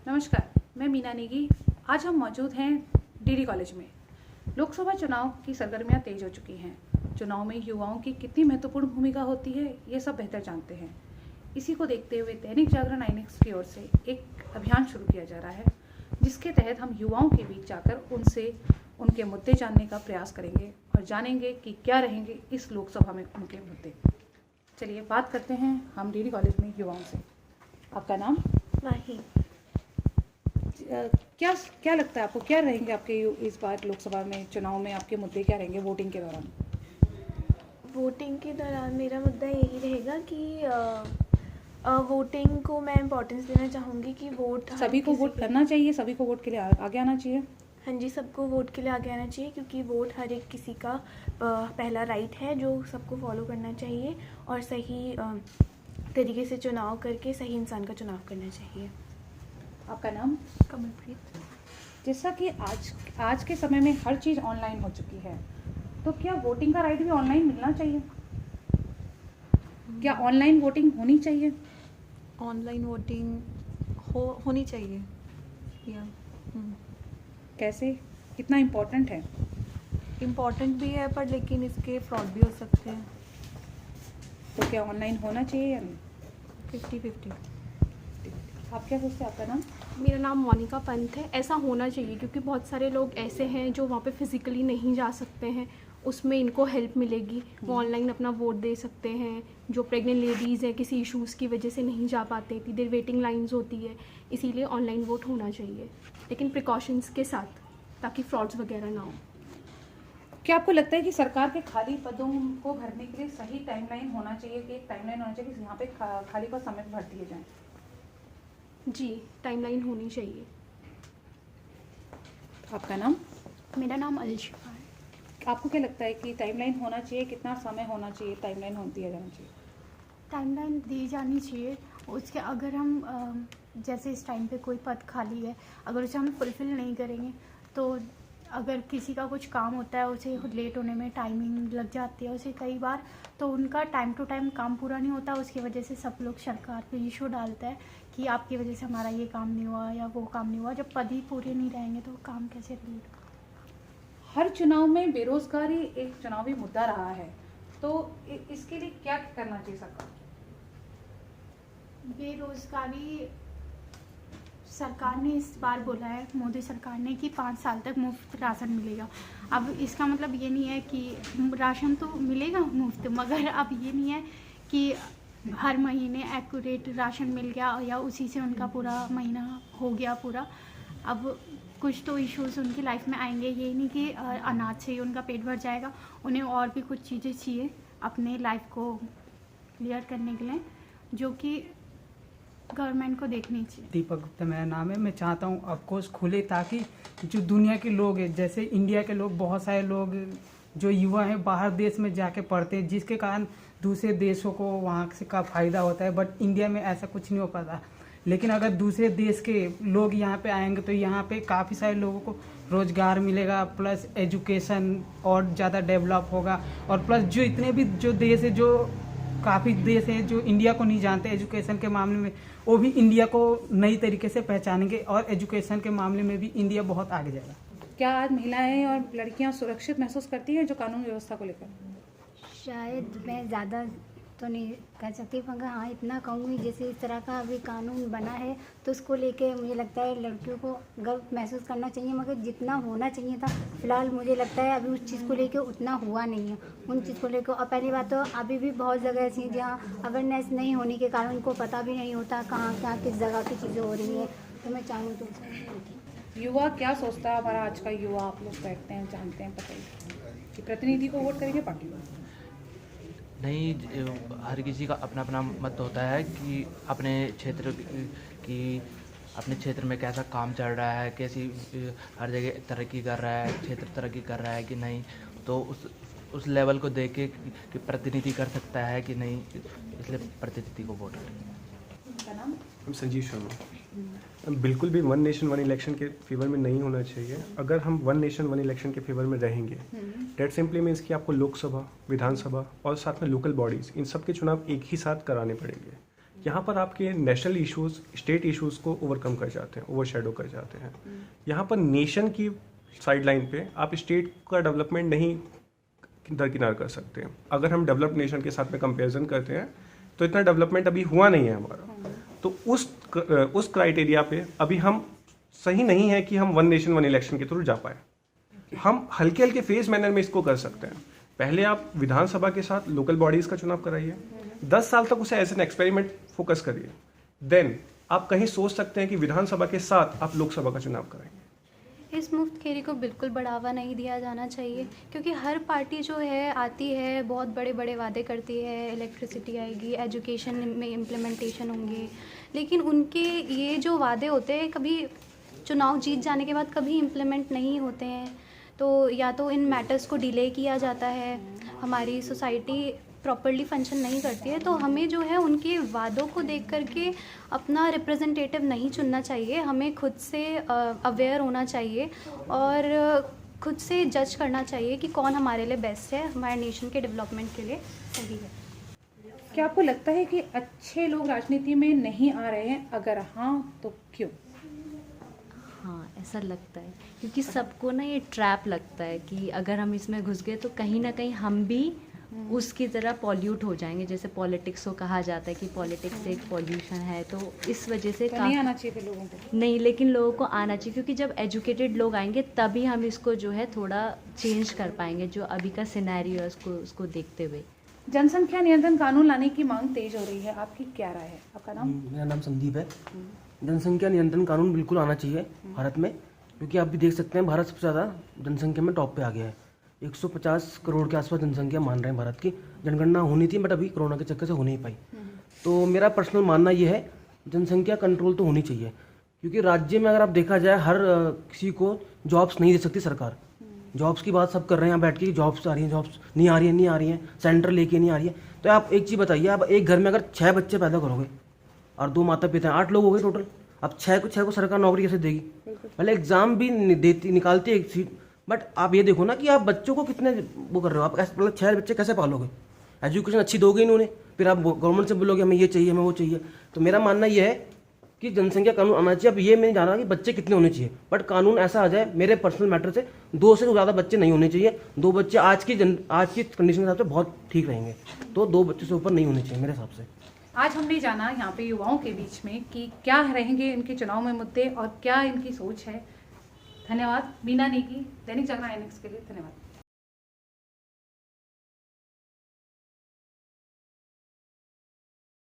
नमस्कार, मैं मीना नेगी। आज हम मौजूद हैं डीडी कॉलेज में। लोकसभा चुनाव की सरगर्मियां तेज हो चुकी हैं। चुनाव में युवाओं की कितनी महत्वपूर्ण भूमिका होती है, ये सब बेहतर जानते हैं। इसी को देखते हुए दैनिक जागरण आईनेक्स की ओर से एक अभियान शुरू किया जा रहा है, जिसके तहत हम युवाओं के बीच जाकर उनसे उनके मुद्दे जानने का प्रयास करेंगे और जानेंगे कि क्या रहेंगे इस लोकसभा में उनके मुद्दे। चलिए बात करते हैं हम डीडी कॉलेज में युवाओं से। आपका नाम? माही। क्या लगता है आपको, क्या रहेंगे आपके इस बार लोकसभा में चुनाव में आपके मुद्दे क्या रहेंगे वोटिंग के दौरान? वोटिंग के दौरान मेरा मुद्दा यही रहेगा कि वोटिंग को मैं इम्पोर्टेंस देना चाहूँगी कि वोट सभी को वोट करना चाहिए, सभी को वोट के लिए आगे आना चाहिए। हाँ जी, सबको वोट के लिए आगे आना चाहिए, क्योंकि वोट हर एक किसी का पहला राइट है जो सबको फॉलो करना चाहिए और सही तरीके से चुनाव करके सही इंसान का चुनाव करना चाहिए। आपका नाम? कमलप्रीत। जैसा कि आज के समय में हर चीज़ ऑनलाइन हो चुकी है, तो क्या वोटिंग का राइट भी ऑनलाइन मिलना चाहिए? क्या ऑनलाइन वोटिंग होनी चाहिए? ऑनलाइन वोटिंग होनी चाहिए या कैसे, कितना इम्पोर्टेंट है? इम्पॉर्टेंट भी है, पर लेकिन इसके फ्रॉड भी हो सकते हैं। तो क्या ऑनलाइन होना चाहिए या नहीं? 50-50। आप क्या सोचते हैं? आपका नाम? मेरा नाम मोनिका पंत है। ऐसा होना चाहिए, क्योंकि बहुत सारे लोग ऐसे हैं जो वहाँ पे फिज़िकली नहीं जा सकते हैं, उसमें इनको हेल्प मिलेगी। वो ऑनलाइन अपना वोट दे सकते हैं। जो प्रेग्नेंट लेडीज़ हैं, किसी इश्यूज़ की वजह से नहीं जा पाते, इतनी देर वेटिंग लाइंस होती है, इसीलिए ऑनलाइन वोट होना चाहिए, लेकिन प्रिकॉशंस के साथ, ताकि फ्रॉड्स वगैरह ना हो। क्या आपको लगता है कि सरकार के खाली पदों को भरने के लिए सही टाइमलाइन होना चाहिए, कि एक टाइमलाइन होना चाहिए कि यहाँ पे खाली पद समय पर भर दिए जाएँ? जी, टाइमलाइन होनी चाहिए। आपका नाम? मेरा नाम अलशिफा है। आपको क्या लगता है कि टाइमलाइन होना चाहिए, कितना समय होना चाहिए, टाइमलाइन दिया जाना चाहिए? टाइमलाइन दी जानी चाहिए। उसके अगर हम जैसे इस टाइम पे कोई पद खाली है, अगर उसे हम फुलफ़िल नहीं करेंगे तो अगर किसी का कुछ काम होता है, उसे लेट होने में टाइमिंग लग जाती है उसे कई बार, तो उनका टाइम टू टाइम काम पूरा नहीं होता। उसकी वजह से सब लोग सरकार पे इशू डालता है कि आपकी वजह से हमारा ये काम नहीं हुआ या वो काम नहीं हुआ। जब पद ही पूरे नहीं रहेंगे तो काम कैसे लेट होगा? हर चुनाव में बेरोजगारी एक चुनावी मुद्दा रहा है, तो इसके लिए क्या करना चाहिए सरकार? बेरोजगारी सरकार ने इस बार बोला है, मोदी सरकार ने, कि 5 साल तक मुफ्त राशन मिलेगा। अब इसका मतलब ये नहीं है कि राशन तो मिलेगा मुफ्त, मगर अब ये नहीं है कि हर महीने एक्यूरेट राशन मिल गया या उसी से उनका पूरा महीना हो गया पूरा। अब कुछ तो इश्यूज उनकी लाइफ में आएंगे, ये नहीं कि अनाज से ही उनका पेट भर जाएगा। उन्हें और भी कुछ चीज़ें चाहिए अपने लाइफ को क्लियर करने के लिए, जो कि गवर्नमेंट को देखनी चाहिए। दीपक गुप्ता मेरा नाम है। मैं चाहता हूँ ऑफकोर्स खुले, ताकि जो दुनिया के लोग हैं, जैसे इंडिया के लोग, बहुत सारे लोग जो युवा हैं बाहर देश में जाके पढ़ते हैं, जिसके कारण दूसरे देशों को वहाँ से का फ़ायदा होता है, बट इंडिया में ऐसा कुछ नहीं हो पाता। लेकिन अगर दूसरे देश के लोग यहाँ पे आएंगे तो यहाँ पे काफ़ी सारे लोगों को रोज़गार मिलेगा, प्लस एजुकेशन और ज़्यादा डेवलप होगा, और प्लस जो इतने भी जो देश है, जो काफ़ी देश हैं जो इंडिया को नहीं जानते एजुकेशन के मामले में, वो भी इंडिया को नई तरीके से पहचानेंगे और एजुकेशन के मामले में भी इंडिया बहुत आगे जाएगा। क्या आज महिलाएं और लड़कियां सुरक्षित महसूस करती हैं जो कानून व्यवस्था को लेकर? शायद मैं ज़्यादा तो नहीं कह सकती, मगर हाँ इतना कहूँगी जैसे इस तरह का अभी कानून बना है तो उसको लेके मुझे लगता है लड़कियों को गर्व महसूस करना चाहिए, मगर जितना होना चाहिए था फ़िलहाल मुझे लगता है अभी उस चीज़ को लेके उतना हुआ नहीं है। उन चीज़ को लेकर, और पहली बात तो अभी भी बहुत जगह ऐसी हैं जहाँ अवेयरनेस नहीं होने के कारण उनको पता भी नहीं होता कहाँ क्या किस जगह की चीज़ें हो रही हैं। तो मैं चाहूँ तो युवा क्या सोचता है? हमारा आज का युवा, आप लोग बैठते हैं, जानते हैं, पता ही कि प्रतिनिधि को वोट करेंगे पार्टी को? नहीं, हर किसी का अपना अपना मत होता है कि अपने क्षेत्र में कैसा काम चल रहा है, कैसी हर जगह तरक्की कर रहा है, क्षेत्र तरक्की कर रहा है कि नहीं, तो उस लेवल को देख के कि प्रतिनिधि कर सकता है कि नहीं, इसलिए प्रतिनिधि को वोट करें। हम संजीव शर्मा। बिल्कुल भी वन नेशन वन इलेक्शन के फेवर में नहीं होना चाहिए। अगर हम वन नेशन वन इलेक्शन के फेवर में रहेंगे, डेट सिंपली मीन्स कि आपको लोकसभा, विधानसभा और साथ में लोकल बॉडीज़, इन सब के चुनाव एक ही साथ कराने पड़ेंगे। यहाँ पर आपके नेशनल इश्यूज स्टेट इश्यूज को ओवरकम कर जाते हैं, ओवरशैडो कर जाते हैं। यहाँ पर नेशन की साइडलाइन पे आप स्टेट का डेवलपमेंट नहीं दरकिनार कर सकते हैं। अगर हम डेवलप्ड नेशन के साथ में कंपैरिजन करते हैं तो इतना डेवलपमेंट अभी हुआ नहीं है हमारा। तो उस क्राइटेरिया पे अभी हम सही नहीं है कि हम वन नेशन वन इलेक्शन के थ्रू जा पाए। हम हल्के हल्के फेज मैनर में इसको कर सकते हैं। पहले आप विधानसभा के साथ लोकल बॉडीज का चुनाव कराइए, 10 साल तक उसे एज एन एक्सपेरिमेंट फोकस करिए, देन आप कहीं सोच सकते हैं कि विधानसभा के साथ आप लोकसभा का चुनाव कराएंगे। इस मुफ्त खेरी को बिल्कुल बढ़ावा नहीं दिया जाना चाहिए, क्योंकि हर पार्टी जो है आती है, बहुत बड़े बड़े वादे करती है, इलेक्ट्रिसिटी आएगी, एजुकेशन में इम्प्लीमेंटेशन होंगे, लेकिन उनके ये जो वादे होते हैं कभी चुनाव जीत जाने के बाद कभी इम्प्लीमेंट नहीं होते हैं। तो या तो इन मैटर्स को डिले किया जाता है, हमारी सोसाइटी प्रॉपरली फंक्शन नहीं करती है, तो हमें जो है उनके वादों को देख करके अपना रिप्रेजेंटेटिव नहीं चुनना चाहिए। हमें खुद से अवेयर होना चाहिए और खुद से जज करना चाहिए कि कौन हमारे लिए बेस्ट है, हमारे नेशन के डेवलपमेंट के लिए सही है। क्या आपको लगता है कि अच्छे लोग राजनीति में नहीं आ रहे हैं? अगर हाँ तो क्यों? हाँ, ऐसा लगता है क्योंकि सबको ना ये ट्रैप लगता है कि अगर हम इसमें घुस गए तो कहीं ना कहीं हम भी उसकी तरह पॉल्यूट हो जाएंगे। जैसे पॉलिटिक्स को कहा जाता है कि पॉलिटिक्स एक पॉल्यूशन है, तो इस वजह से तो नहीं आना चाहिए लोगों को? नहीं, लेकिन लोगों को आना चाहिए, क्योंकि जब एजुकेटेड लोग आएंगे तभी हम इसको जो है थोड़ा चेंज कर पाएंगे, जो अभी का सिनेरियो है उसको देखते हुए। जनसंख्या नियंत्रण कानून लाने की मांग तेज हो रही है, आपकी क्या राय है? आपका नाम? मेरा नाम संदीप है। जनसंख्या नियंत्रण कानून बिल्कुल आना चाहिए भारत में, क्योंकि आप भी देख सकते हैं भारत सबसे ज़्यादा जनसंख्या में टॉप पे आ गया है। 150 करोड़ के आसपास जनसंख्या मान रहे हैं भारत की। जनगणना होनी थी बट अभी कोरोना के चक्कर से हो नहीं पाई। तो मेरा पर्सनल मानना ये है जनसंख्या कंट्रोल तो होनी चाहिए, क्योंकि राज्य में अगर आप देखा जाए हर किसी को जॉब्स नहीं दे सकती सरकार। जॉब्स की बात सब कर रहे हैं यहाँ बैठ के, जॉब्स आ रही हैं, जॉब्स नहीं आ रही हैं, सेंटर लेके नहीं आ रही है। तो आप एक चीज़ बताइए, आप एक घर में अगर 6 बच्चे पैदा करोगे और 2 माता पिता हैं, 8 लोग हो गए टोटल। अब 6 को सरकार नौकरी कैसे देगी? पहले एग्जाम भी निकालती है एक सीट, बट आप ये देखो ना कि आप बच्चों को कितने वो कर रहे हो। आप मतलब 6 बच्चे कैसे पालोगे? एजुकेशन अच्छी दोगे इन्होंने, फिर आप गवर्नमेंट से बोलोगे हमें ये चाहिए, हमें वो चाहिए। तो मेरा मानना ये है कि जनसंख्या कानून आना चाहिए। अब ये मैं नहीं जान रहा कि बच्चे कितने होने चाहिए, बट कानून ऐसा आ जाए, मेरे पर्सनल मैटर से 2 से ज़्यादा बच्चे नहीं होने चाहिए। 2 बच्चे आज की कंडीशन के हिसाब से बहुत ठीक रहेंगे, तो 2 बच्चे से ऊपर नहीं होने चाहिए मेरे हिसाब से। आज हमने जाना यहाँ पे युवाओं के बीच में कि क्या रहेंगे इनके चुनाव में मुद्दे और क्या इनकी सोच है। धन्यवाद मीना नेगी, दैनिक जागरण INX के लिए धन्यवाद।